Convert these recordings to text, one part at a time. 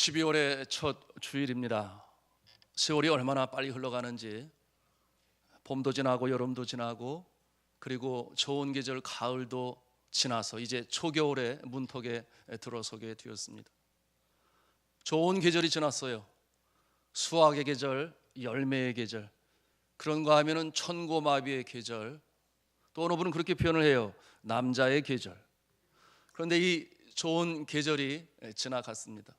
12월의 첫 주일입니다. 세월이 얼마나 빨리 흘러가는지, 봄도 지나고 여름도 지나고 그리고 좋은 계절 가을도 지나서 이제 초겨울의 문턱에 들어서게 되었습니다. 좋은 계절이 지났어요. 수확의 계절, 열매의 계절, 그런가 하면은 천고마비의 계절, 또 어느 분은 그렇게 표현을 해요. 남자의 계절. 그런데 이 좋은 계절이 지나갔습니다.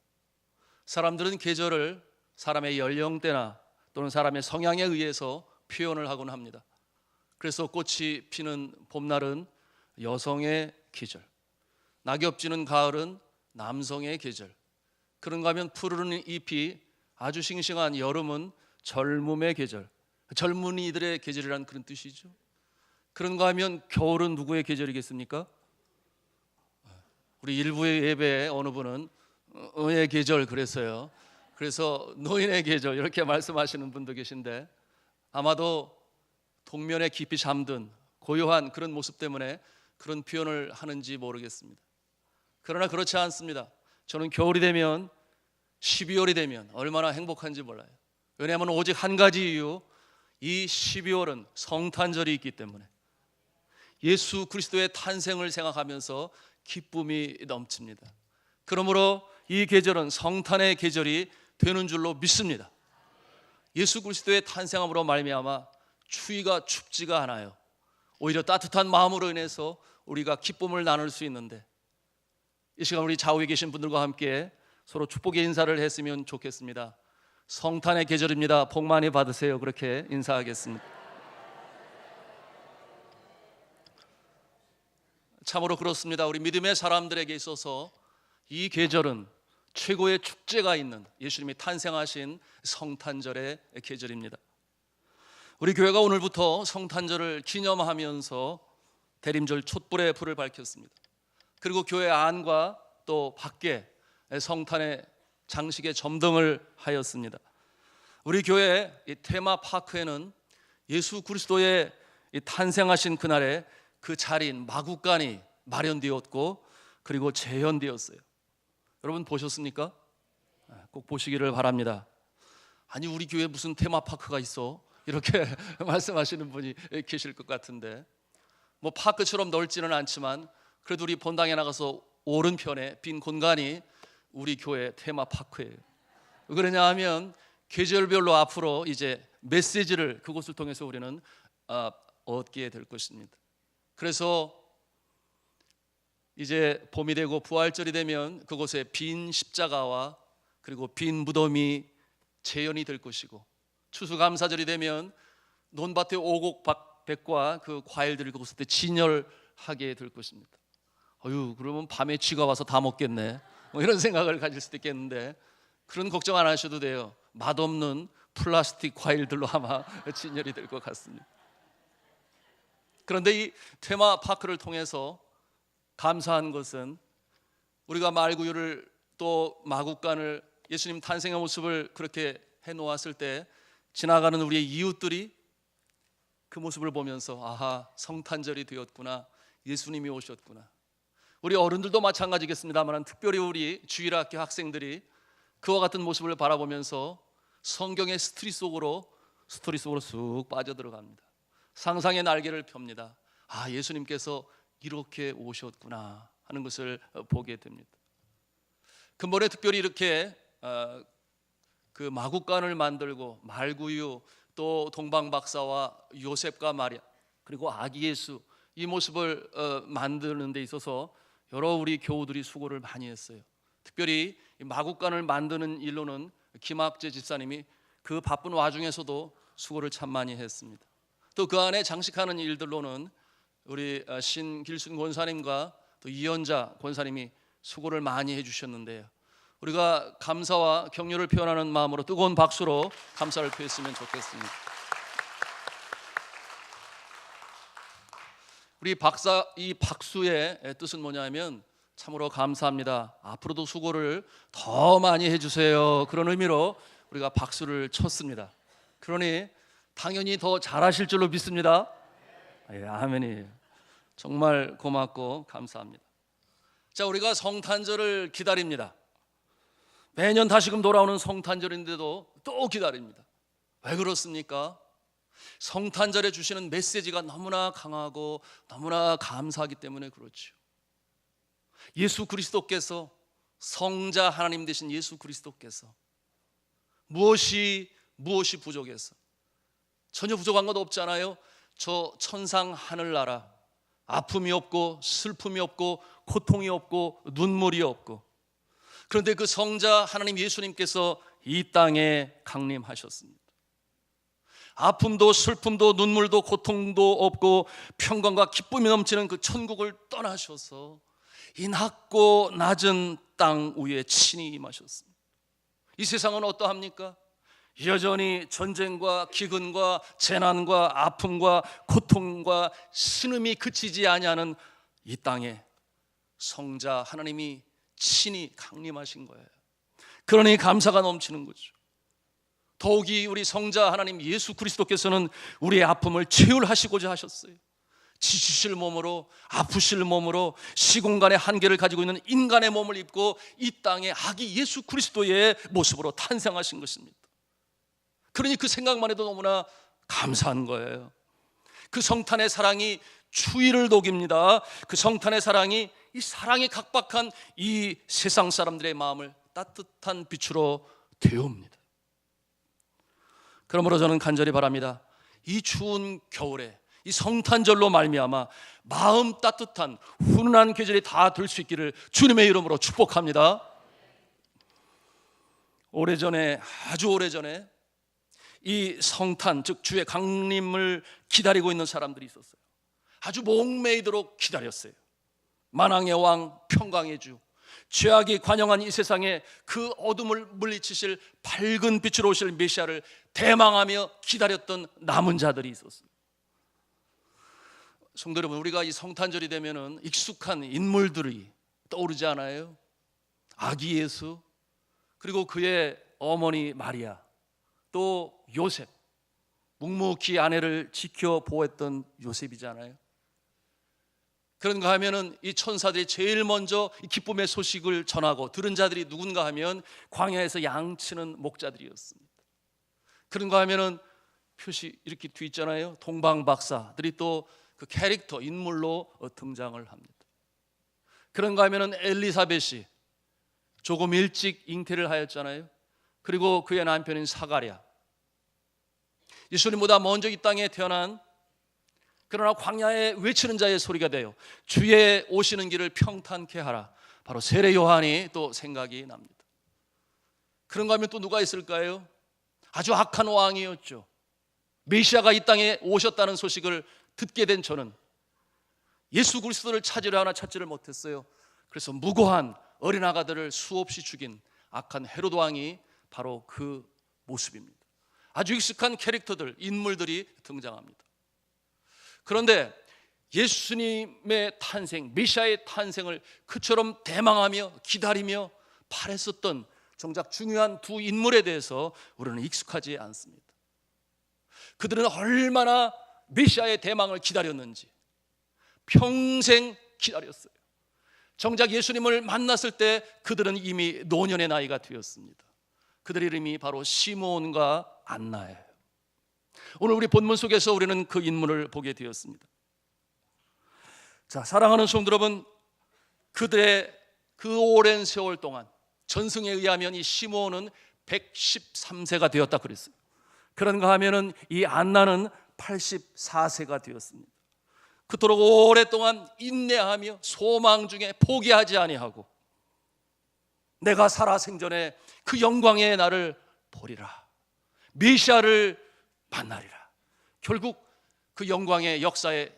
사람들은 계절을 사람의 연령대나 또는 사람의 성향에 의해서 표현을 하곤 합니다. 그래서 꽃이 피는 봄날은 여성의 계절, 낙엽 지는 가을은 남성의 계절, 그런가 하면 푸르른 잎이 아주 싱싱한 여름은 젊음의 계절, 젊은이들의 계절이라는 그런 뜻이죠. 그런가 하면 겨울은 누구의 계절이겠습니까? 우리 일부의 예배에 어느 분은 의 계절 그랬어요. 그래서 노인의 계절 이렇게 말씀하시는 분도 계신데, 아마도 동면에 깊이 잠든 고요한 그런 모습 때문에 그런 표현을 하는지 모르겠습니다. 그러나 그렇지 않습니다. 저는 겨울이 되면, 12월이 되면 얼마나 행복한지 몰라요. 왜냐하면 오직 한 가지 이유, 이 12월은 성탄절이 있기 때문에 예수 그리스도의 탄생을 생각하면서 기쁨이 넘칩니다. 그러므로 이 계절은 성탄의 계절이 되는 줄로 믿습니다. 예수 그리스도의 탄생함으로 말미암아 추위가 춥지가 않아요. 오히려 따뜻한 마음으로 인해서 우리가 기쁨을 나눌 수 있는데, 이 시간 우리 좌우에 계신 분들과 함께 서로 축복의 인사를 했으면 좋겠습니다. 성탄의 계절입니다. 복 많이 받으세요. 그렇게 인사하겠습니다. 참으로 그렇습니다. 우리 믿음의 사람들에게 있어서 이 계절은 최고의 축제가 있는 예수님이 탄생하신 성탄절의 계절입니다. 우리 교회가 오늘부터 성탄절을 기념하면서 대림절 촛불의 불을 밝혔습니다. 그리고 교회 안과 또 밖에 성탄의 장식의 점등을 하였습니다. 우리 교회 이 테마파크에는 예수 그리스도의 탄생하신 그날에 그 자리인 마국간이 마련되었고 그리고 재현되었어요. 여러분 보셨습니까? 꼭 보시기를 바랍니다. 아니, 우리 교회에 무슨 테마파크가 있어? 이렇게 말씀하시는 분이 계실 것 같은데, 뭐 파크처럼 넓지는 않지만 그래도 우리 본당에 나가서 오른편에 빈 공간이 우리 교회 테마파크예요. 왜 그러냐 하면 계절별로 앞으로 이제 메시지를 그곳을 통해서 우리는 얻게 될 것입니다. 그래서 이제 봄이 되고 부활절이 되면 그곳에 빈 십자가와 그리고 빈 무덤이 재현이 될 것이고, 추수감사절이 되면 논밭의 오곡백과 그 과일들을 그곳에 진열하게 될 것입니다. 그러면 밤에 쥐가 와서 다 먹겠네, 뭐 이런 생각을 가질 수도 있겠는데, 그런 걱정 안 하셔도 돼요. 맛없는 플라스틱 과일들로 아마 진열이 될 것 같습니다. 그런데 이 테마파크를 통해서 감사한 것은, 우리가 말구유를 또 마국간을, 예수님 탄생의 모습을 그렇게 해놓았을 때 지나가는 우리의 이웃들이 그 모습을 보면서 아하, 성탄절이 되었구나, 예수님이 오셨구나. 우리 어른들도 마찬가지겠습니다만 특별히 우리 주일학교 학생들이 그와 같은 모습을 바라보면서 성경의 스토리 속으로 쑥 빠져들어갑니다. 상상의 날개를 펴니다. 아, 예수님께서 이렇게 오셨구나 하는 것을 보게 됩니다. 근본에 특별히 이렇게 그 마국간을 만들고 말구유, 또 동방박사와 요셉과 마리아, 그리고 아기 예수, 이 모습을 만드는 데 있어서 여러 우리 교우들이 수고를 많이 했어요. 특별히 마국간을 만드는 일로는 김학재 집사님이 그 바쁜 와중에서도 수고를 참 많이 했습니다. 또 그 안에 장식하는 일들로는 우리 신길순 권사님과 또 이연자 권사님이 수고를 많이 해주셨는데요, 우리가 감사와 격려를 표현하는 마음으로 뜨거운 박수로 감사를 표했으면 좋겠습니다. 이 박수의 뜻은 뭐냐면 참으로 감사합니다, 앞으로도 수고를 더 많이 해주세요, 그런 의미로 우리가 박수를 쳤습니다. 그러니 당연히 더 잘하실 줄로 믿습니다. 아멘이에요. 정말 고맙고 감사합니다. 자, 우리가 성탄절을 기다립니다. 매년 다시금 돌아오는 성탄절인데도 또 기다립니다. 왜 그렇습니까? 성탄절에 주시는 메시지가 너무나 강하고 너무나 감사하기 때문에 그렇죠. 예수 그리스도께서, 성자 하나님 되신 예수 그리스도께서 무엇이 부족해서, 전혀 부족한 것 없잖아요. 저 천상 하늘나라, 아픔이 없고 슬픔이 없고 고통이 없고 눈물이 없고, 그런데 그 성자 하나님 예수님께서 이 땅에 강림하셨습니다. 아픔도 슬픔도 눈물도 고통도 없고 평강과 기쁨이 넘치는 그 천국을 떠나셔서 이 낮고 낮은 땅 위에 친히 임하셨습니다. 이 세상은 어떠합니까? 여전히 전쟁과 기근과 재난과 아픔과 고통과 신음이 그치지 아니하는 이 땅에 성자 하나님이 친히 강림하신 거예요. 그러니 감사가 넘치는 거죠. 더욱이 우리 성자 하나님 예수 그리스도께서는 우리의 아픔을 치유하시고자 하셨어요. 지치실 몸으로, 아프실 몸으로, 시공간의 한계를 가지고 있는 인간의 몸을 입고 이 땅에 아기 예수 그리스도의 모습으로 탄생하신 것입니다. 그러니 그 생각만 해도 너무나 감사한 거예요. 그 성탄의 사랑이 추위를 녹입니다. 그 성탄의 사랑이, 이 사랑이 각박한 이 세상 사람들의 마음을 따뜻한 빛으로 데웁니다. 그러므로 저는 간절히 바랍니다. 이 추운 겨울에 이 성탄절로 말미암아 마음 따뜻한 훈훈한 계절이 다 될 수 있기를 주님의 이름으로 축복합니다. 오래전에, 아주 오래전에 이 성탄, 즉 주의 강림을 기다리고 있는 사람들이 있었어요. 아주 목매이도록 기다렸어요. 만왕의 왕, 평강의 주, 죄악이 관영한 이 세상에 그 어둠을 물리치실 밝은 빛으로 오실 메시아를 대망하며 기다렸던 남은 자들이 있었어요. 성도 여러분, 우리가 이 성탄절이 되면은 익숙한 인물들이 떠오르지 않아요? 아기 예수, 그리고 그의 어머니 마리아, 또 요셉, 묵묵히 아내를 지켜 보호했던 요셉이잖아요. 그런가 하면은 이 천사들이 제일 먼저 이 기쁨의 소식을 전하고 들은 자들이 누군가 하면 광야에서 양치는 목자들이었습니다. 그런가 하면은 표시 이렇게 뒤 있잖아요. 동방 박사들이 또 그 캐릭터, 인물로 등장을 합니다. 그런가 하면은 엘리사벳이 조금 일찍 잉태를 하였잖아요. 그리고 그의 남편인 사가랴, 예수님보다 먼저 이 땅에 태어난, 그러나 광야에 외치는 자의 소리가 되어 주의 오시는 길을 평탄케 하라, 바로 세례 요한이 또 생각이 납니다. 그런가 하면 또 누가 있을까요? 아주 악한 왕이었죠. 메시아가 이 땅에 오셨다는 소식을 듣게 된 저는 예수 그리스도를 찾으려 하나 찾지를 못했어요. 그래서 무고한 어린아가들을 수없이 죽인 악한 헤로드 왕이 바로 그 모습입니다. 아주 익숙한 캐릭터들, 인물들이 등장합니다. 그런데 예수님의 탄생, 메시아의 탄생을 그처럼 대망하며 기다리며 바랬었던 정작 중요한 두 인물에 대해서 우리는 익숙하지 않습니다. 그들은 얼마나 메시아의 대망을 기다렸는지 평생 기다렸어요. 정작 예수님을 만났을 때 그들은 이미 노년의 나이가 되었습니다. 그들의 이름이 바로 시므온과 안나예요. 오늘 우리 본문 속에서 우리는 그 인물을 보게 되었습니다. 자, 사랑하는 성도 여러분, 그들의 그 오랜 세월 동안 전승에 의하면 이 시므온은 113세가 되었다 그랬어요. 그런가 하면은 이 안나는 84세가 되었습니다. 그토록 오랫동안 인내하며 소망 중에 포기하지 아니하고 내가 살아 생전에 그 영광의 나를 보리라, 메시아를 만나리라. 결국 그 영광의 역사의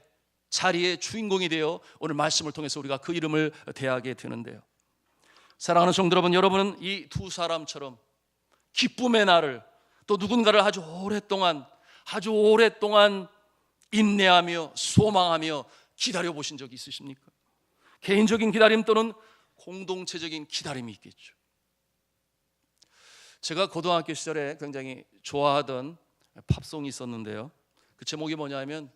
자리의 주인공이 되어 오늘 말씀을 통해서 우리가 그 이름을 대하게 되는데요. 사랑하는 성도 여러분, 여러분은 이 두 사람처럼 기쁨의 날을, 또 누군가를 아주 오랫동안 인내하며 소망하며 기다려 보신 적이 있으십니까? 개인적인 기다림 또는 공동체적인 기다림이 있겠죠. 제가 고등학교 시절에 굉장히 좋아하던 팝송이 있었는데요. 그 제목이 뭐냐면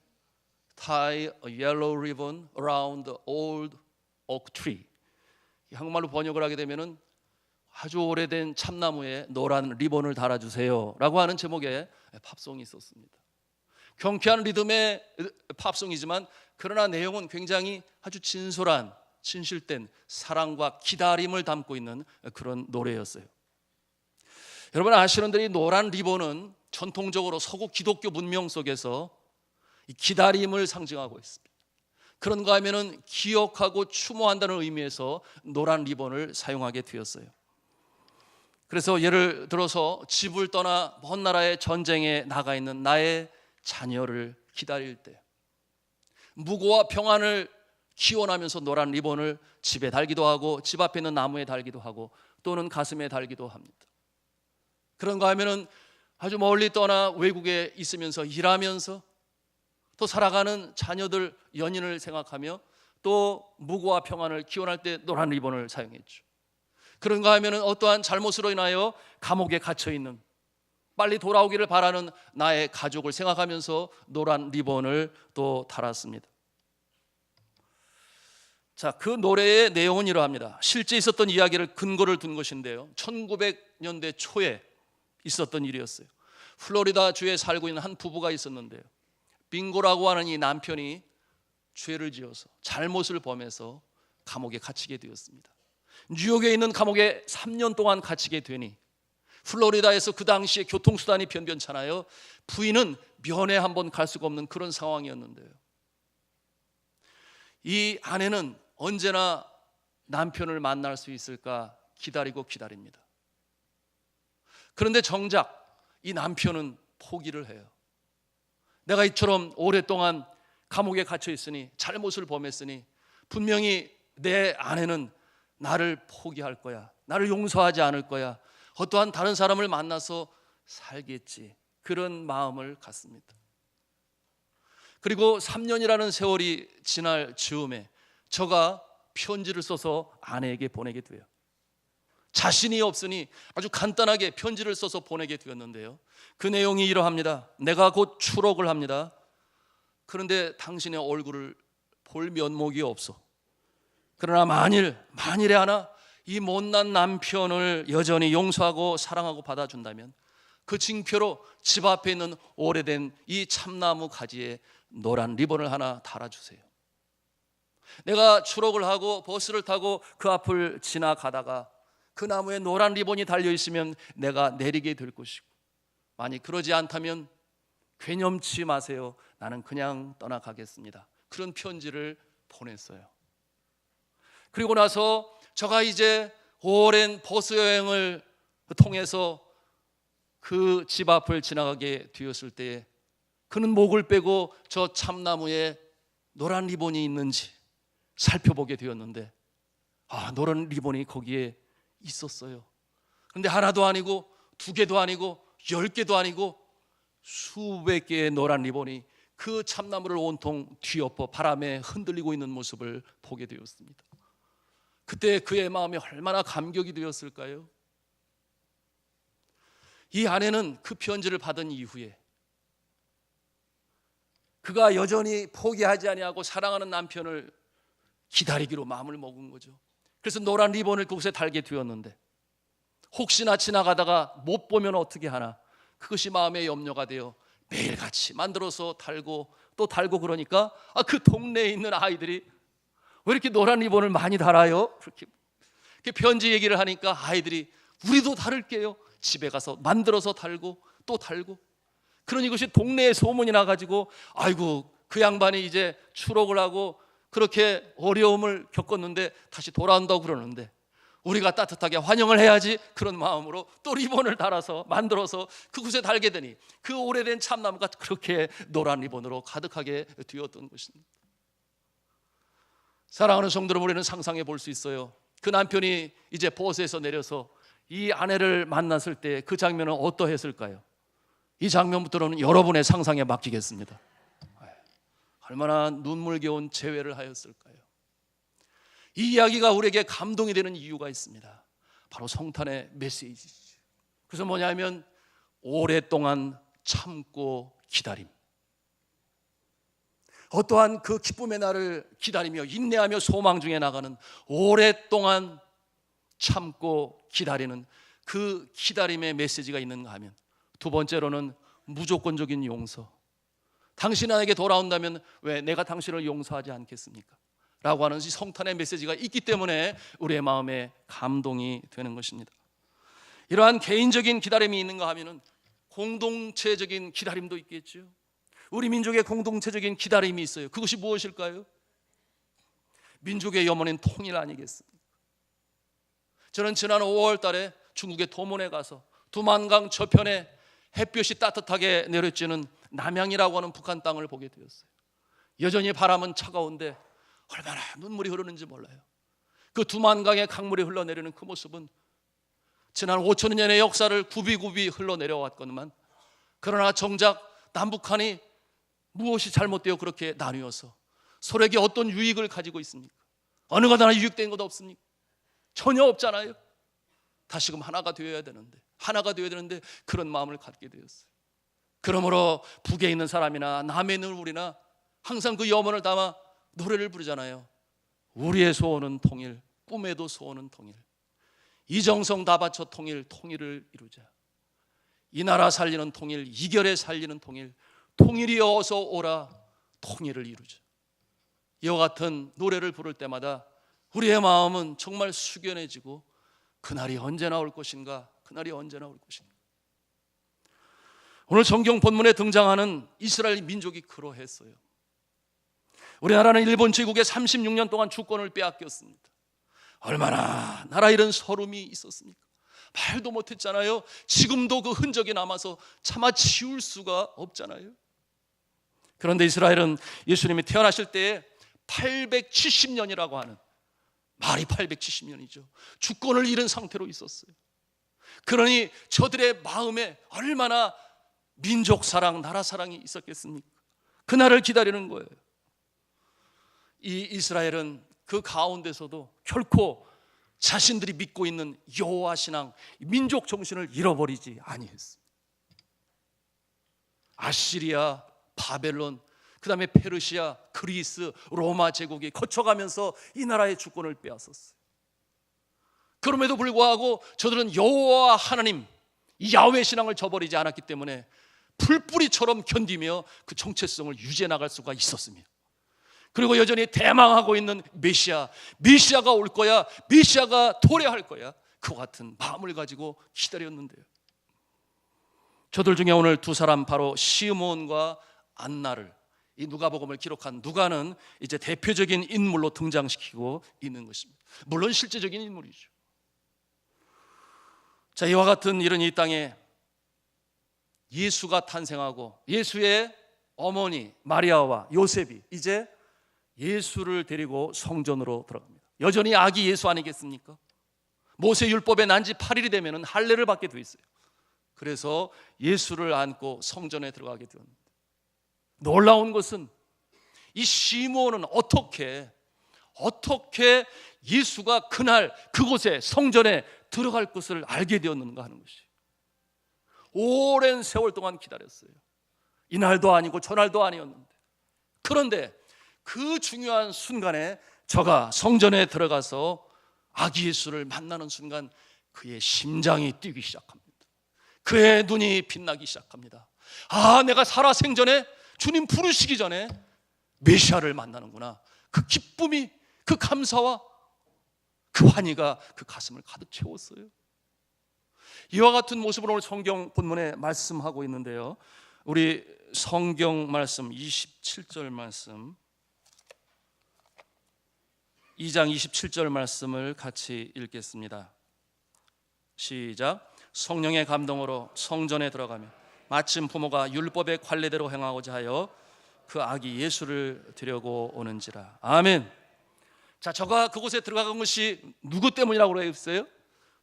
Tie a yellow ribbon around the old oak tree. 한국말로 번역을 하게 되면은 아주 오래된 참나무에 노란 리본을 달아주세요 라고 하는 제목의 팝송이 있었습니다. 경쾌한 리듬의 팝송이지만 그러나 내용은 굉장히 아주 진솔한, 진실된 사랑과 기다림을 담고 있는 그런 노래였어요. 여러분 아시는 대로 이 노란 리본은 전통적으로 서구 기독교 문명 속에서 이 기다림을 상징하고 있습니다. 그런가 하면은 기억하고 추모한다는 의미에서 노란 리본을 사용하게 되었어요. 그래서 예를 들어서 집을 떠나 먼 나라의 전쟁에 나가 있는 나의 자녀를 기다릴 때 무고와 평안을 기원하면서 노란 리본을 집에 달기도 하고 집 앞에 있는 나무에 달기도 하고 또는 가슴에 달기도 합니다. 그런가 하면은 아주 멀리 떠나 외국에 있으면서 일하면서 또 살아가는 자녀들 연인을 생각하며 또 무고와 평안을 기원할 때 노란 리본을 사용했죠. 그런가 하면은 어떠한 잘못으로 인하여 감옥에 갇혀 있는 빨리 돌아오기를 바라는 나의 가족을 생각하면서 노란 리본을 또 달았습니다. 자, 그 노래의 내용은 이러합니다. 실제 있었던 이야기를 근거를 둔 것인데요, 1900년대 초에 있었던 일이었어요. 플로리다 주에 살고 있는 한 부부가 있었는데요, 빙고라고 하는 이 남편이 죄를 지어서 잘못을 범해서 감옥에 갇히게 되었습니다. 뉴욕에 있는 감옥에 3년 동안 갇히게 되니 플로리다에서 그 당시에 교통수단이 변변찮아요. 부인은 면회 한번 갈 수가 없는 그런 상황이었는데요, 이 아내는 언제나 남편을 만날 수 있을까 기다리고 기다립니다. 그런데 정작 이 남편은 포기를 해요. 내가 이처럼 오랫동안 감옥에 갇혀 있으니, 잘못을 범했으니 분명히 내 아내는 나를 포기할 거야, 나를 용서하지 않을 거야, 어떠한 다른 사람을 만나서 살겠지, 그런 마음을 갖습니다. 그리고 3년이라는 세월이 지날 즈음에 저가 편지를 써서 아내에게 보내게 돼요. 자신이 없으니 아주 간단하게 편지를 써서 보내게 되었는데요, 그 내용이 이러합니다. 내가 곧 추록을 합니다. 그런데 당신의 얼굴을 볼 면목이 없어. 그러나 만일에 하나 이 못난 남편을 여전히 용서하고 사랑하고 받아준다면 그 징표로 집 앞에 있는 오래된 이 참나무 가지에 노란 리본을 하나 달아주세요. 내가 추록을 하고 버스를 타고 그 앞을 지나가다가 그 나무에 노란 리본이 달려있으면 내가 내리게 될 것이고, 만약 그러지 않다면 괴념치 마세요. 나는 그냥 떠나가겠습니다. 그런 편지를 보냈어요. 그리고 나서 저가 이제 오랜 버스 여행을 통해서 그 집 앞을 지나가게 되었을 때에 그는 목을 빼고 저 참나무에 노란 리본이 있는지 살펴보게 되었는데, 노란 리본이 거기에 있었어요. 그런데 하나도 아니고 두 개도 아니고 10개도 아니고 수백 개의 노란 리본이 그 참나무를 온통 뒤엎어 바람에 흔들리고 있는 모습을 보게 되었습니다. 그때 그의 마음이 얼마나 감격이 되었을까요? 이 아내는 그 편지를 받은 이후에 그가 여전히 포기하지 아니하고 사랑하는 남편을 기다리기로 마음을 먹은 거죠. 그래서 노란 리본을 그곳에 달게 되었는데, 혹시나 지나가다가 못 보면 어떻게 하나, 그것이 마음의 염려가 되어 매일같이 만들어서 달고 또 달고, 그러니까 그 동네에 있는 아이들이 왜 이렇게 노란 리본을 많이 달아요? 그렇게 편지 얘기를 하니까 아이들이 우리도 달을게요. 집에 가서 만들어서 달고 또 달고, 그러니 이것이 동네에 소문이 나가지고 아이고 그 양반이 이제 추록을 하고 그렇게 어려움을 겪었는데 다시 돌아온다고 그러는데 우리가 따뜻하게 환영을 해야지, 그런 마음으로 또 리본을 달아서 만들어서 그곳에 달게 되니 그 오래된 참나무가 그렇게 노란 리본으로 가득하게 되었던 것입니다. 사랑하는 성도들, 우리는 상상해 볼 수 있어요. 그 남편이 이제 버스에서 내려서 이 아내를 만났을 때 그 장면은 어떠했을까요? 이 장면부터는 여러분의 상상에 맡기겠습니다. 얼마나 눈물겨운 재회를 하였을까요? 이 이야기가 우리에게 감동이 되는 이유가 있습니다. 바로 성탄의 메시지죠. 그래서 뭐냐면 오랫동안 참고 기다림, 어떠한 그 기쁨의 날을 기다리며 인내하며 소망 중에 나가는 오랫동안 참고 기다리는 그 기다림의 메시지가 있는가 하면, 두 번째로는 무조건적인 용서. 당신이 나에게 돌아온다면 왜 내가 당신을 용서하지 않겠습니까? 라고 하는 이 성탄의 메시지가 있기 때문에 우리의 마음에 감동이 되는 것입니다. 이러한 개인적인 기다림이 있는가 하면은 공동체적인 기다림도 있겠죠. 우리 민족의 공동체적인 기다림이 있어요. 그것이 무엇일까요? 민족의 염원인 통일 아니겠습니까? 저는 지난 5월 달에 중국의 도문에 가서 두만강 저편에 햇볕이 따뜻하게 내려지는 남양이라고 하는 북한 땅을 보게 되었어요. 여전히 바람은 차가운데 얼마나 눈물이 흐르는지 몰라요. 그 두만강의 강물이 흘러내리는 그 모습은 지난 5천 년의 역사를 굽이굽이 흘러내려왔건만, 그러나 정작 남북한이 무엇이 잘못되어 그렇게 나뉘어서 서로에게 어떤 유익을 가지고 있습니까? 어느 것 하나 유익된 것 없습니까? 전혀 없잖아요. 다시금 하나가 되어야 되는데 그런 마음을 갖게 되었어요. 그러므로 북에 있는 사람이나 남에 있는 우리나 항상 그 염원을 담아 노래를 부르잖아요. 우리의 소원은 통일, 꿈에도 소원은 통일. 이정성 다 바쳐 통일을 이루자. 이 나라 살리는 통일, 이결에 살리는 통일, 통일이 어서 오라, 통일을 이루자. 이와 같은 노래를 부를 때마다 우리의 마음은 정말 숙연해지고, 그날이 언제나 올 것인가, 그날이 언제나 올 것인가. 오늘 성경 본문에 등장하는 이스라엘 민족이 그러했어요. 우리나라는 일본 제국에 36년 동안 주권을 빼앗겼습니다. 얼마나 나라 잃은 서름이 있었습니까? 말도 못했잖아요. 지금도 그 흔적이 남아서 차마 지울 수가 없잖아요. 그런데 이스라엘은 예수님이 태어나실 때에 870년이라고 하는, 말이 870년이죠. 주권을 잃은 상태로 있었어요. 그러니 저들의 마음에 얼마나 민족 사랑, 나라 사랑이 있었겠습니까? 그날을 기다리는 거예요. 이 이스라엘은 그 가운데서도 결코 자신들이 믿고 있는 여호와 신앙, 민족 정신을 잃어버리지 아니했습니다. 아시리아, 바벨론, 그 다음에 페르시아, 그리스, 로마 제국이 거쳐가면서 이 나라의 주권을 빼앗았어요. 그럼에도 불구하고 저들은 여호와 하나님, 이 야훼 신앙을 저버리지 않았기 때문에 풀뿌리처럼 견디며 그 정체성을 유지해 나갈 수가 있었습니다. 그리고 여전히 대망하고 있는 메시아가 올 거야, 메시아가 도래할 거야, 그와 같은 마음을 가지고 기다렸는데요. 저들 중에 오늘 두 사람, 바로 시므온과 안나를, 이 누가복음을 기록한 누가는 이제 대표적인 인물로 등장시키고 있는 것입니다. 물론 실제적인 인물이죠. 자, 이와 같은 일은 이 땅에 예수가 탄생하고 예수의 어머니 마리아와 요셉이 이제 예수를 데리고 성전으로 들어갑니다. 여전히 아기 예수 아니겠습니까? 모세 율법에 난 지 8일이 되면 할례를 받게 돼 있어요. 그래서 예수를 안고 성전에 들어가게 되었습니다. 놀라운 것은 이 시므온은 어떻게 예수가 그날 그곳에 성전에 들어갈 것을 알게 되었는가 하는 것이, 오랜 세월 동안 기다렸어요. 이날도 아니고 저날도 아니었는데, 그런데 그 중요한 순간에 저가 성전에 들어가서 아기 예수를 만나는 순간 그의 심장이 뛰기 시작합니다. 그의 눈이 빛나기 시작합니다. 아, 내가 살아생전에 주님 부르시기 전에 메시아를 만나는구나. 그 기쁨이, 그 감사와 그 환희가 그 가슴을 가득 채웠어요. 이와 같은 모습으로 오늘 성경 본문에 말씀하고 있는데요, 우리 성경 말씀 27절 말씀, 2장 27절 말씀을 같이 읽겠습니다. 시작. 성령의 감동으로 성전에 들어가며 마침 부모가 율법의 관례대로 행하고자 하여 그 아기 예수를 데려고 오는지라. 아멘. 자, 저가 그곳에 들어간 것이 누구 때문이라고 그랬어요?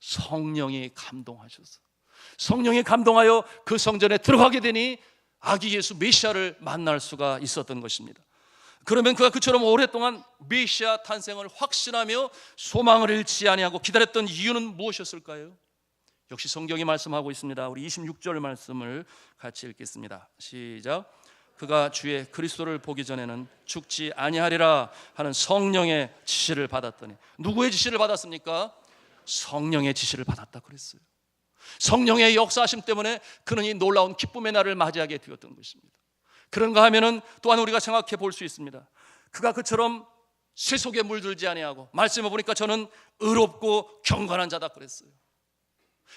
성령이 감동하셔서, 성령이 감동하여 그 성전에 들어가게 되니 아기 예수 메시아를 만날 수가 있었던 것입니다. 그러면 그가 그처럼 오랫동안 메시아 탄생을 확신하며 소망을 잃지 아니하고 기다렸던 이유는 무엇이었을까요? 역시 성경이 말씀하고 있습니다. 우리 26절 말씀을 같이 읽겠습니다. 시작. 그가 주의 그리스도를 보기 전에는 죽지 아니하리라 하는 성령의 지시를 받았더니, 누구의 지시를 받았습니까? 성령의 지시를 받았다 그랬어요. 성령의 역사하심 때문에 그는 이 놀라운 기쁨의 날을 맞이하게 되었던 것입니다. 그런가 하면은 또한 우리가 생각해 볼 수 있습니다. 그가 그처럼 세속에 물들지 아니하고, 말씀해 보니까 저는 의롭고 경건한 자다 그랬어요.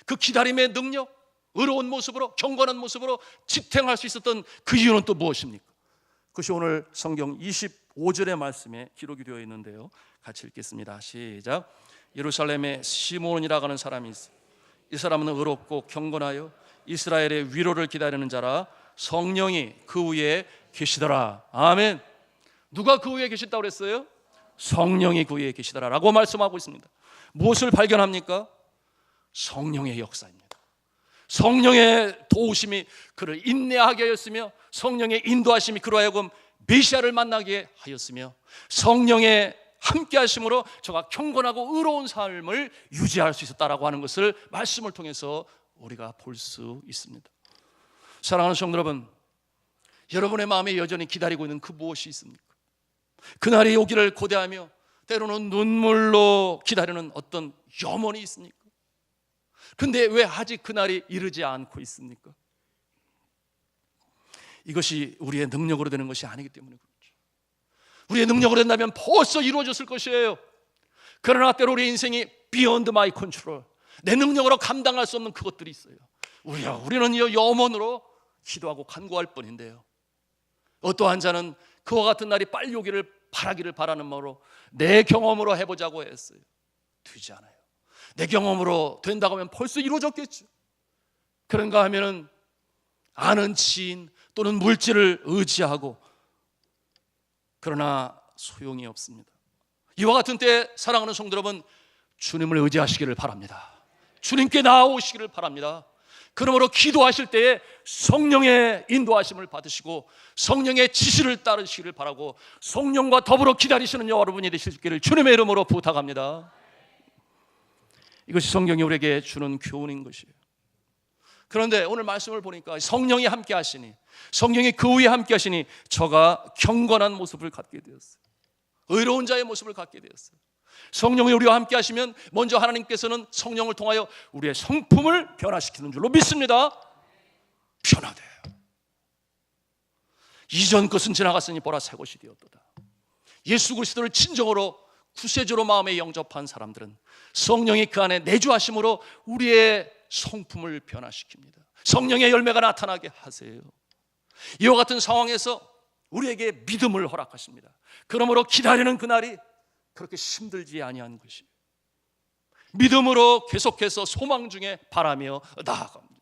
그 기다림의 능력, 의로운 모습으로, 경건한 모습으로 지탱할 수 있었던 그 이유는 또 무엇입니까? 그것이 오늘 성경 25절의 말씀에 기록이 되어 있는데요, 같이 읽겠습니다. 시작. 예루살렘에 시몬이라고 하는 사람이 있어. 이 사람은 의롭고 경건하여 이스라엘의 위로를 기다리는 자라. 성령이 그 위에 계시더라. 아멘. 누가 그 위에 계시다고 그랬어요? 성령이 그 위에 계시더라 라고 말씀하고 있습니다. 무엇을 발견합니까? 성령의 역사입니다. 성령의 도우심이 그를 인내하게 하였으며, 성령의 인도하심이 그로 하여금 메시아를 만나게 하였으며, 성령의 함께 하심으로 저가 경건하고 의로운 삶을 유지할 수 있었다라고 하는 것을 말씀을 통해서 우리가 볼 수 있습니다. 사랑하는 성도 여러분, 여러분의 마음에 여전히 기다리고 있는 그 무엇이 있습니까? 그날이 오기를 고대하며 때로는 눈물로 기다리는 어떤 염원이 있습니까? 그런데 왜 아직 그날이 이르지 않고 있습니까? 이것이 우리의 능력으로 되는 것이 아니기 때문에 그렇죠. 우리의 능력으로 된다면 벌써 이루어졌을 것이에요. 그러나 때로 우리 인생이 beyond my control, 내 능력으로 감당할 수 없는 그것들이 있어요. 우리는 염원으로 기도하고 간구할 뿐인데요, 어떠한 자는 그와 같은 날이 빨리 오기를 바라기를 바라는 마음으로 내 경험으로 해보자고 했어요. 되지 않아요. 내 경험으로 된다고 하면 벌써 이루어졌겠죠. 그런가 하면은 아는 지인 또는 물질을 의지하고, 그러나 소용이 없습니다. 이와 같은 때 사랑하는 성도 여러분, 주님을 의지하시기를 바랍니다. 주님께 나아오시기를 바랍니다. 그러므로 기도하실 때에 성령의 인도하심을 받으시고 성령의 지시를 따르시기를 바라고, 성령과 더불어 기다리시는 여러분이 되시기를 주님의 이름으로 부탁합니다. 이것이 성경이 우리에게 주는 교훈인 것이에요. 그런데 오늘 말씀을 보니까 성령이 함께 하시니, 성령이 그 위에 함께 하시니 저가 경건한 모습을 갖게 되었어요. 의로운 자의 모습을 갖게 되었어요. 성령이 우리와 함께 하시면 먼저 하나님께서는 성령을 통하여 우리의 성품을 변화시키는 줄로 믿습니다. 변화돼요. 이전 것은 지나갔으니 보라 새 것이 되었도다. 예수 그리스도를 진정으로 구세주로 마음에 영접한 사람들은 성령이 그 안에 내주하심으로 우리의 성품을 변화시킵니다. 성령의 열매가 나타나게 하세요. 이와 같은 상황에서 우리에게 믿음을 허락하십니다. 그러므로 기다리는 그날이 그렇게 힘들지 아니한 것이, 믿음으로 계속해서 소망 중에 바라며 나아갑니다.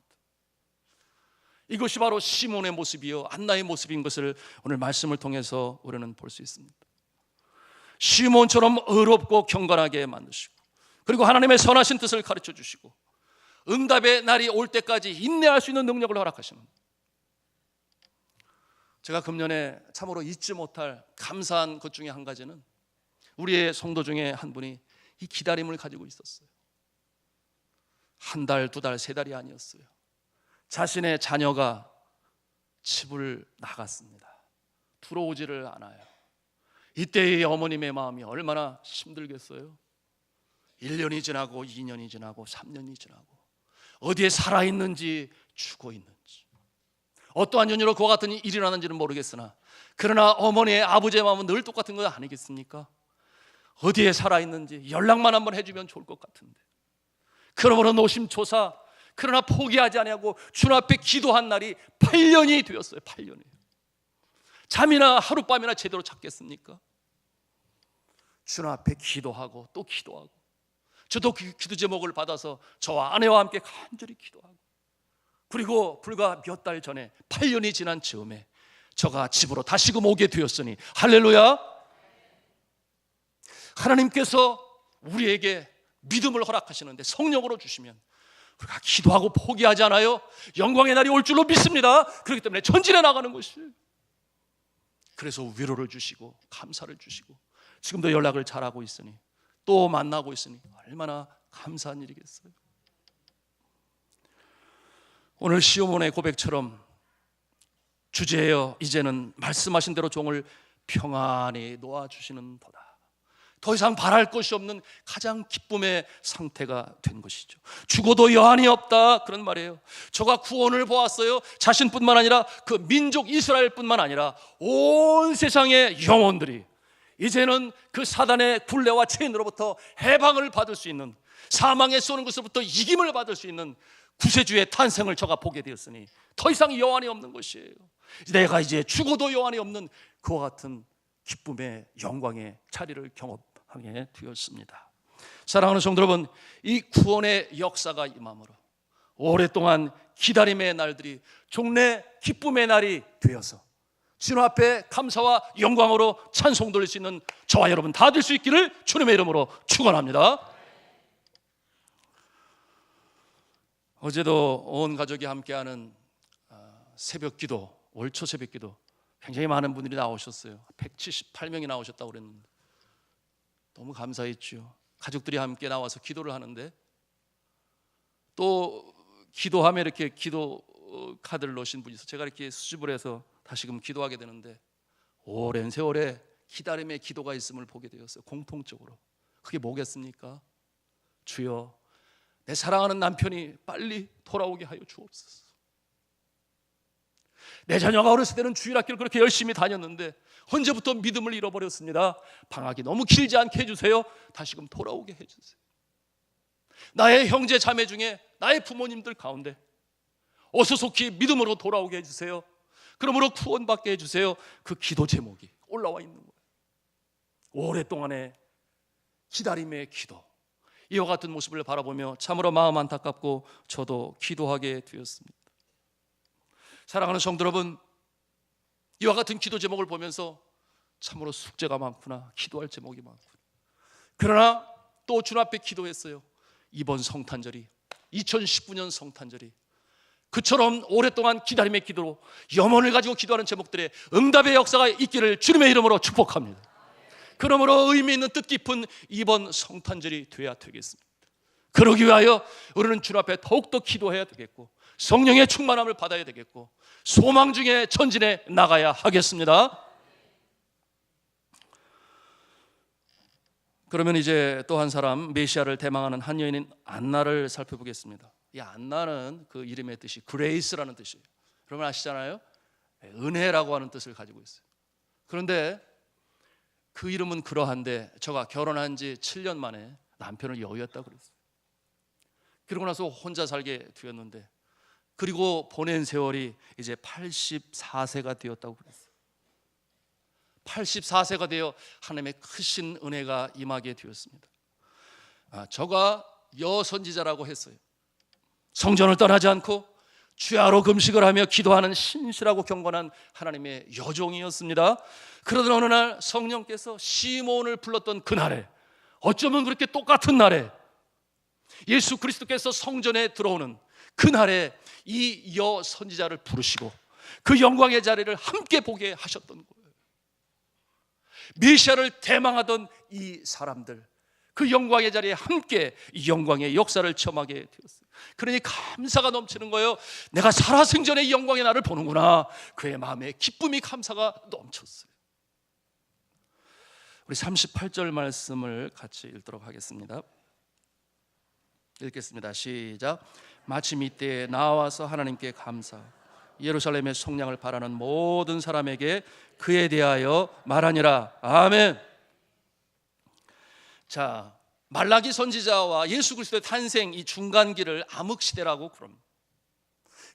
이것이 바로 시몬의 모습이요 안나의 모습인 것을 오늘 말씀을 통해서 우리는 볼 수 있습니다. 시몬처럼 의롭고 경건하게 만드시고, 그리고 하나님의 선하신 뜻을 가르쳐 주시고 응답의 날이 올 때까지 인내할 수 있는 능력을 허락하시는, 제가 금년에 참으로 잊지 못할 감사한 것 중에 한 가지는 우리의 성도 중에 한 분이 이 기다림을 가지고 있었어요. 한 달, 두 달, 세 달이 아니었어요. 자신의 자녀가 집을 나갔습니다. 들어오지를 않아요. 이때의 어머님의 마음이 얼마나 힘들겠어요. 1년이 지나고 2년이 지나고 3년이 지나고 어디에 살아있는지 죽어있는지 어떠한 연유로 그와 같은 일이 일어나는지는 모르겠으나, 그러나 어머니의 아버지의 마음은 늘 똑같은 거 아니겠습니까? 어디에 살아있는지 연락만 한번 해주면 좋을 것 같은데, 그러므로 노심초사, 그러나 포기하지 아니하고 주님 앞에 기도한 날이 8년이 되었어요. 8년이에요. 잠이나 하룻밤이나 제대로 잤겠습니까? 주님 앞에 기도하고 또 기도하고, 저도 그 기도 제목을 받아서 저와 아내와 함께 간절히 기도하고, 그리고 불과 몇 달 전에 8년이 지난 즈음에 저가 집으로 다시금 오게 되었으니 할렐루야. 하나님께서 우리에게 믿음을 허락하시는데 성령으로 주시면 우리가 기도하고 포기하지 않아요. 영광의 날이 올 줄로 믿습니다. 그렇기 때문에 전진해 나가는 것이에요. 그래서 위로를 주시고 감사를 주시고 지금도 연락을 잘하고 있으니, 또 만나고 있으니 얼마나 감사한 일이겠어요. 오늘 시몬의 고백처럼 주제여 이제는 말씀하신 대로 종을 평안히 놓아주시는 도다. 더 이상 바랄 것이 없는 가장 기쁨의 상태가 된 것이죠. 죽어도 여한이 없다, 그런 말이에요. 저가 구원을 보았어요. 자신뿐만 아니라 그 민족 이스라엘뿐만 아니라 온 세상의 영혼들이 이제는 그 사단의 굴레와 체인으로부터 해방을 받을 수 있는, 사망에 쏘는 것으로부터 이김을 받을 수 있는 구세주의 탄생을 저가 보게 되었으니 더 이상 여한이 없는 것이에요. 내가 이제 죽어도 여한이 없는 그와 같은 기쁨의 영광의 자리를 경험하게 되었습니다. 사랑하는 성도 여러분, 이 구원의 역사가 임함으로 오랫동안 기다림의 날들이 종래 기쁨의 날이 되어서 주님 앞에 감사와 영광으로 찬송 돌릴 수 있는 저와 여러분 다 될 수 있기를 주님의 이름으로 축원합니다. 어제도 온 가족이 함께하는 새벽 기도, 월초 새벽 기도, 굉장히 많은 분들이 나오셨어요. 178명이 나오셨다고 그랬는데 너무 감사했죠. 가족들이 함께 나와서 기도를 하는데 또 기도하면 이렇게 기도 카드를 넣으신 분이 있어서 제가 이렇게 수집을 해서 다시금 기도하게 되는데 오랜 세월에 기다림의 기도가 있음을 보게 되었어요. 공통적으로. 그게 뭐겠습니까? 주여, 내 사랑하는 남편이 빨리 돌아오게 하여 주옵소서. 내 자녀가 어렸을 때는 주일학교를 그렇게 열심히 다녔는데 언제부터 믿음을 잃어버렸습니다. 방학이 너무 길지 않게 해주세요. 다시금 돌아오게 해주세요. 나의 형제 자매 중에 나의 부모님들 가운데 어서 속히 믿음으로 돌아오게 해주세요. 그러므로 구원받게 해주세요. 그 기도 제목이 올라와 있는 거예요. 오랫동안의 기다림의 기도, 이와 같은 모습을 바라보며 참으로 마음 안타깝고 저도 기도하게 되었습니다. 사랑하는 성도 여러분, 이와 같은 기도 제목을 보면서 참으로 숙제가 많구나, 기도할 제목이 많구나. 그러나 또 주님 앞에 기도했어요. 이번 성탄절이, 2019년 성탄절이 그처럼 오랫동안 기다림의 기도로 염원을 가지고 기도하는 제목들의 응답의 역사가 있기를 주님의 이름으로 축복합니다. 그러므로 의미 있는 뜻깊은 이번 성탄절이 되어야 되겠습니다. 그러기 위하여 우리는 주님 앞에 더욱더 기도해야 되겠고 성령의 충만함을 받아야 되겠고 소망 중에 전진해 나가야 하겠습니다. 그러면 이제 또 한 사람, 메시아를 대망하는 한 여인인 안나를 살펴보겠습니다. 이 안나는 그 이름의 뜻이 그레이스라는 뜻이에요. 여러분 아시잖아요? 은혜라고 하는 뜻을 가지고 있어요. 그런데 그 이름은 그러한데 저가 결혼한 지 7년 만에 남편을 여의었다고 그랬어요. 그러고 나서 혼자 살게 되었는데 그리고 보낸 세월이 이제 84세가 되었다고 그랬어요. 84세가 되어 하나님의 크신 은혜가 임하게 되었습니다. 저가 여선지자라고 했어요. 성전을 떠나지 않고 주야로 금식을 하며 기도하는 신실하고 경건한 하나님의 여종이었습니다. 그러던 어느 날 성령께서 시몬을 불렀던 그날에, 어쩌면 그렇게 똑같은 날에 예수 그리스도께서 성전에 들어오는 그날에 이 여선지자를 부르시고 그 영광의 자리를 함께 보게 하셨던 거예요. 메시아를 대망하던 이 사람들, 그 영광의 자리에 함께 이 영광의 역사를 체험하게 되었어요. 그러니 감사가 넘치는 거예요. 내가 살아생전에 이 영광의 날을 보는구나. 그의 마음에 기쁨이, 감사가 넘쳤어요. 우리 38절 말씀을 같이 읽도록 하겠습니다. 읽겠습니다. 시작. 마침 이때에 나와서 하나님께 감사, 예루살렘의 속량을 바라는 모든 사람에게 그에 대하여 말하니라. 아멘. 자, 말라기 선지자와 예수 그리스도의 탄생, 이 중간기를 암흑시대라고 그럽니다.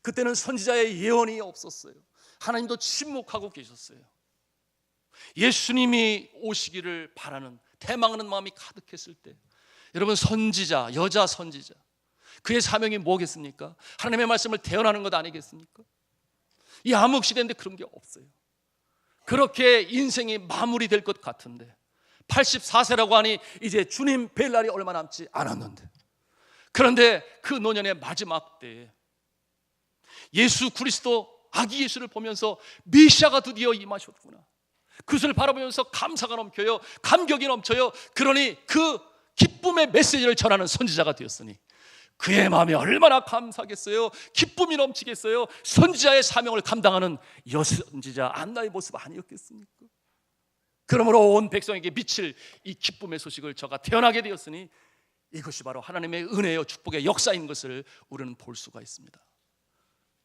그때는 선지자의 예언이 없었어요. 하나님도 침묵하고 계셨어요. 예수님이 오시기를 바라는, 대망하는 마음이 가득했을 때, 여러분 선지자, 여자 선지자, 그의 사명이 뭐겠습니까? 하나님의 말씀을 대언하는 것 아니겠습니까? 이 암흑시대인데 그런 게 없어요. 그렇게 인생이 마무리될 것 같은데 84세라고 하니 이제 주님 뵐 날이 얼마 남지 않았는데, 그런데 그 노년의 마지막 때에 예수 그리스도 아기 예수를 보면서 메시아가 드디어 임하셨구나, 그것을 바라보면서 감사가 넘쳐요. 감격이 넘쳐요. 그러니 그 기쁨의 메시지를 전하는 선지자가 되었으니 그의 마음이 얼마나 감사하겠어요. 기쁨이 그러므로 온 백성에게 미칠 이 기쁨의 소식을 저가 태어나게 되었으니 이것이 바로 하나님의 은혜요 축복의 역사인 것을 우리는 볼 수가 있습니다.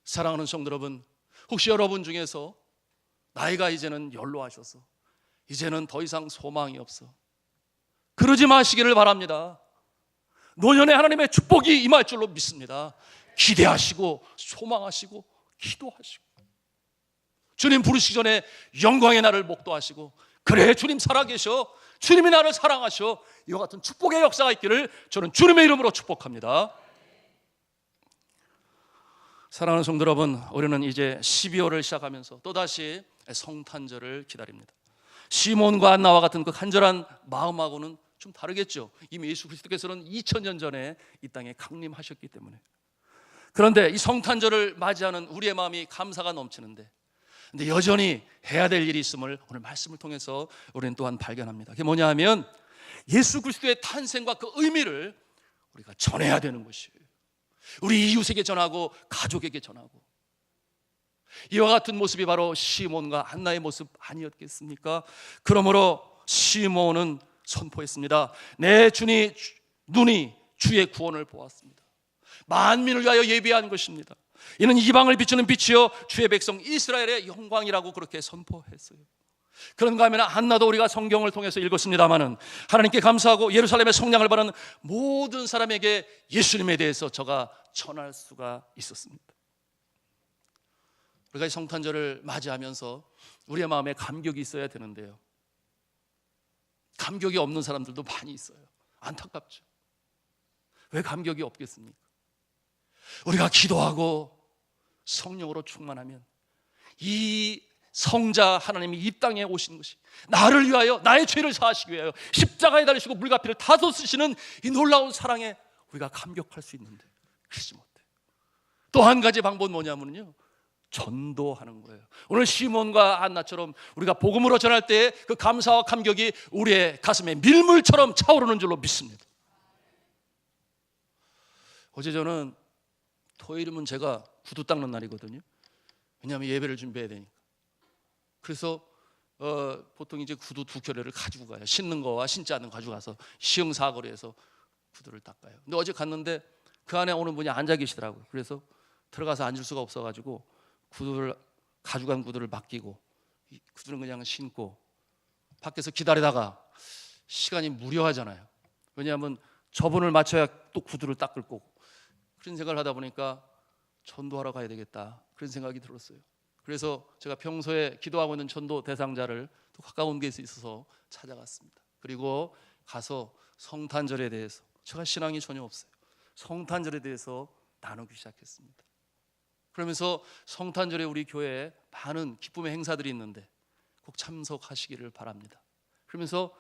사랑하는 성도 여러분, 혹시 여러분 중에서 나이가 이제는 연로하셔서 이제는 더 이상 소망이 없어, 그러지 마시기를 바랍니다. 노년에 하나님의 축복이 임할 줄로 믿습니다. 기대하시고 소망하시고 기도하시고 주님 부르시기 전에 영광의 날을 목도하시고, 그래 주님 살아계셔, 주님이 나를 사랑하셔, 이와 같은 축복의 역사가 있기를 저는 주님의 이름으로 축복합니다. 사랑하는 성도 여러분, 우리는 이제 12월을 시작하면서 또다시 성탄절을 기다립니다. 시몬과 안나와 같은 그 간절한 마음하고는 좀 다르겠죠. 이미 예수 그리스도께서는 2000년 전에 이 땅에 강림하셨기 때문에. 그런데 이 성탄절을 맞이하는 우리의 마음이 감사가 넘치는데, 근데 여전히 해야 될 일이 있음을 오늘 말씀을 통해서 우리는 또한 발견합니다. 그게 뭐냐 하면 예수 그리스도의 탄생과 그 의미를 우리가 전해야 되는 것이에요. 우리 이웃에게 전하고 가족에게 전하고. 이와 같은 모습이 바로 시몬과 안나의 모습 아니었겠습니까? 그러므로 시몬은 선포했습니다. 내 눈이 주의 구원을 보았습니다. 만민을 위하여 예비한 것입니다. 이는 이방을 비추는 빛이요 주의 백성 이스라엘의 영광이라고 그렇게 선포했어요. 그런가 하면 안나도 우리가 성경을 통해서 읽었습니다마는 하나님께 감사하고 예루살렘의 성량을 받은 모든 사람에게 예수님에 대해서 저가 전할 수가 있었습니다. 우리가 이 성탄절을 맞이하면서 우리의 마음에 감격이 있어야 되는데요, 감격이 없는 사람들도 많이 있어요. 안타깝죠. 왜 감격이 없겠습니까? 우리가 기도하고 성령으로 충만하면 이 성자 하나님이 이 땅에 오신 것이 나를 위하여, 나의 죄를 사하시기 위하여 십자가에 달리시고 물과 피를 다 쏟으시는 이 놀라운 사랑에 우리가 감격할 수 있는데 그러지 못해요. 또 한 가지 방법은 뭐냐면요, 전도하는 거예요. 오늘 시몬과 안나처럼 우리가 복음으로 전할 때 그 감사와 감격이 우리의 가슴에 밀물처럼 차오르는 줄로 믿습니다. 어제 저는 토요일이면 제가 구두 닦는 날이거든요. 왜냐하면 예배를 준비해야 되니까. 그래서 보통 이제 구두 두 켤레를 가지고 가요. 신는 거와 신지 않는 거 가지고 가서 시흥사거리에서 구두를 닦아요. 근데 어제 갔는데 그 안에 오는 분이 앉아 계시더라고요. 그래서 들어가서 앉을 수가 없어가지고 구두를 가져간 구두를 맡기고 구두는 그냥 신고 밖에서 기다리다가 시간이 무료하잖아요. 왜냐하면 저분을 맞춰야 또 구두를 닦을 거고. 그런 생각을 하다 보니까 전도하러 가야 되겠다, 그런 생각이 들었어요. 그래서 제가 평소에 기도하고 있는 전도 대상자를 또 가까운 곳에 있어서 찾아갔습니다. 그리고 가서 성탄절에 대해서, 제가 신앙이 전혀 없어요, 성탄절에 대해서 나누기 시작했습니다. 그러면서 성탄절에 우리 교회에 많은 기쁨의 행사들이 있는데 꼭 참석하시기를 바랍니다. 그러면서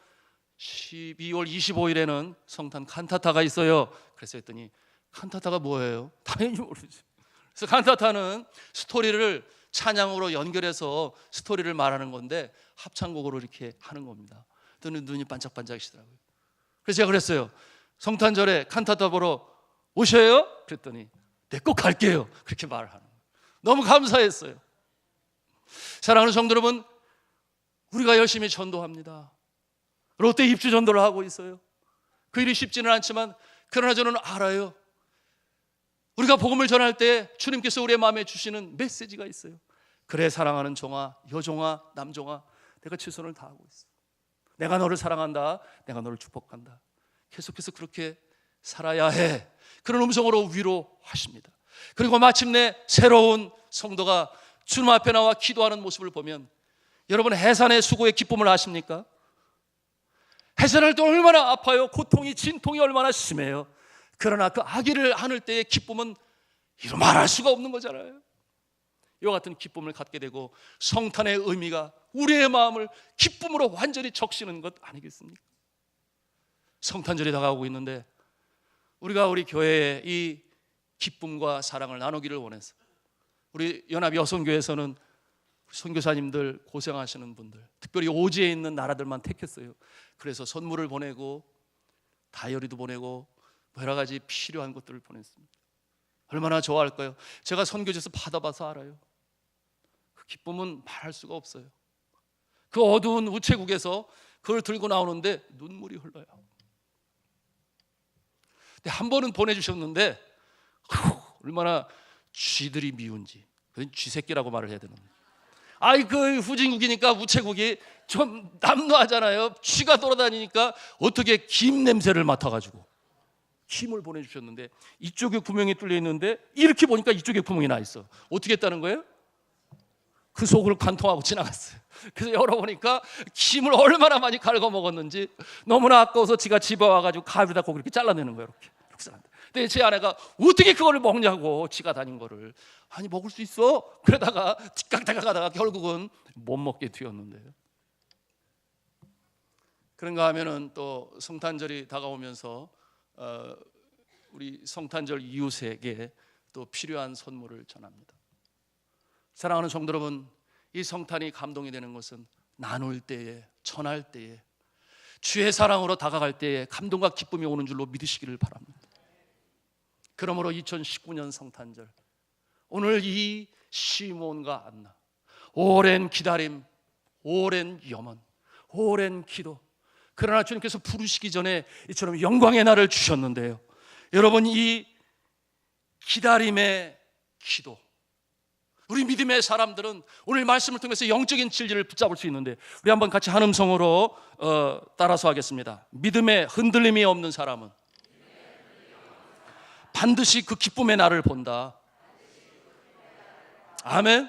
12월 25일에는 성탄 칸타타가 있어요. 그래서 했더니 칸타타가 뭐예요? 당연히 모르죠. 그래서 칸타타는 스토리를 찬양으로 연결해서 스토리를 말하는 건데 합창곡으로 이렇게 하는 겁니다. 그랬더니 눈이 반짝반짝이시더라고요. 그래서 제가 그랬어요. 성탄절에 칸타타 보러 오셔요? 그랬더니 네, 꼭 갈게요. 그렇게 말을 하는 거예요. 너무 감사했어요. 사랑하는 성도 여러분, 우리가 열심히 전도합니다. 롯데 입주 전도를 하고 있어요. 그 일이 쉽지는 않지만 그러나 저는 알아요. 우리가 복음을 전할 때 주님께서 우리의 마음에 주시는 메시지가 있어요. 그래 사랑하는 종아, 여종아, 남종아, 내가 최선을 다하고 있어. 내가 너를 사랑한다. 내가 너를 축복한다. 계속해서 그렇게 살아야 해. 그런 음성으로 위로하십니다. 그리고 마침내 새로운 성도가 주님 앞에 나와 기도하는 모습을 보면, 여러분 해산의 수고의 기쁨을 아십니까? 해산할 때 얼마나 아파요. 고통이, 진통이 얼마나 심해요. 그러나 그 아기를 안을 때의 기쁨은 이루 말할 수가 없는 거잖아요. 이와 같은 기쁨을 갖게 되고 성탄의 의미가 우리의 마음을 기쁨으로 완전히 적시는 것 아니겠습니까? 성탄절이 다가오고 있는데 우리가 우리 교회에 이 기쁨과 사랑을 나누기를 원해서 우리 연합 여성교회에서는 선교사님들, 고생하시는 분들, 특별히 오지에 있는 나라들만 택했어요. 그래서 선물을 보내고 다이어리도 보내고 여러 가지 필요한 것들을 보냈습니다. 얼마나 좋아할까요? 제가 선교지에서 받아봐서 알아요. 그 기쁨은 말할 수가 없어요. 그 어두운 우체국에서 그걸 들고 나오는데 눈물이 흘러요. 근데 한 번은 보내주셨는데 얼마나 쥐들이 미운지, 그건 쥐새끼라고 말을 해야 되는 거예요. 아이 그 후진국이니까 우체국이 좀 남루하잖아요. 쥐가 돌아다니니까 어떻게 김 냄새를 맡아가지고 김을 보내주셨는데 이쪽에 구멍이 뚫려 있는데 이렇게 보니까 이쪽에 구멍이 나 있어. 어떻게 했다는 거예요? 그 속을 관통하고 지나갔어요. 그래서 열어보니까 김을 얼마나 많이 갉아 먹었는지 너무나 아까워서 지가 집에 와가지고 가위에다 고기 이렇게 잘라내는 거예요. 이렇게. 근데 제 아내가 어떻게 그걸 먹냐고, 지가 다닌 거를. 아니 먹을 수 있어. 그러다가 뒷각다가 가다가 결국은 못 먹게 되었는데요. 그런가 하면은 또 성탄절이 다가오면서 우리 성탄절 이웃에게 또 필요한 선물을 전합니다. 사랑하는 성도 여러분, 이 성탄이 감동이 되는 것은 나눌 때에, 전할 때에, 주의 사랑으로 다가갈 때에 감동과 기쁨이 오는 줄로 믿으시기를 바랍니다. 그러므로 2019년 성탄절, 오늘 이 시몬과 안나, 오랜 기다림, 오랜 염원, 오랜 기도, 그러나 주님께서 부르시기 전에 이처럼 영광의 날을 주셨는데요, 여러분 이 기다림의 기도, 우리 믿음의 사람들은 오늘 말씀을 통해서 영적인 진리를 붙잡을 수 있는데, 우리 한번 같이 한 음성으로 따라서 하겠습니다. 믿음의 흔들림이 없는 사람은 반드시 그 기쁨의 날을 본다. 아멘.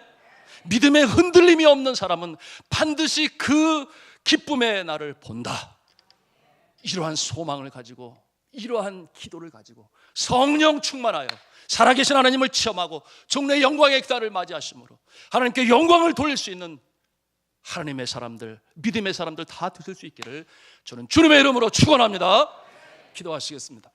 믿음의 흔들림이 없는 사람은 반드시 그 기쁨의 날을 본다. 이러한 소망을 가지고, 이러한 기도를 가지고 성령 충만하여 살아계신 하나님을 체험하고 종래의 영광의 날을 맞이하심으로 하나님께 영광을 돌릴 수 있는 하나님의 사람들, 믿음의 사람들 다 되실 수 있기를 저는 주님의 이름으로 축원합니다. 기도하시겠습니다.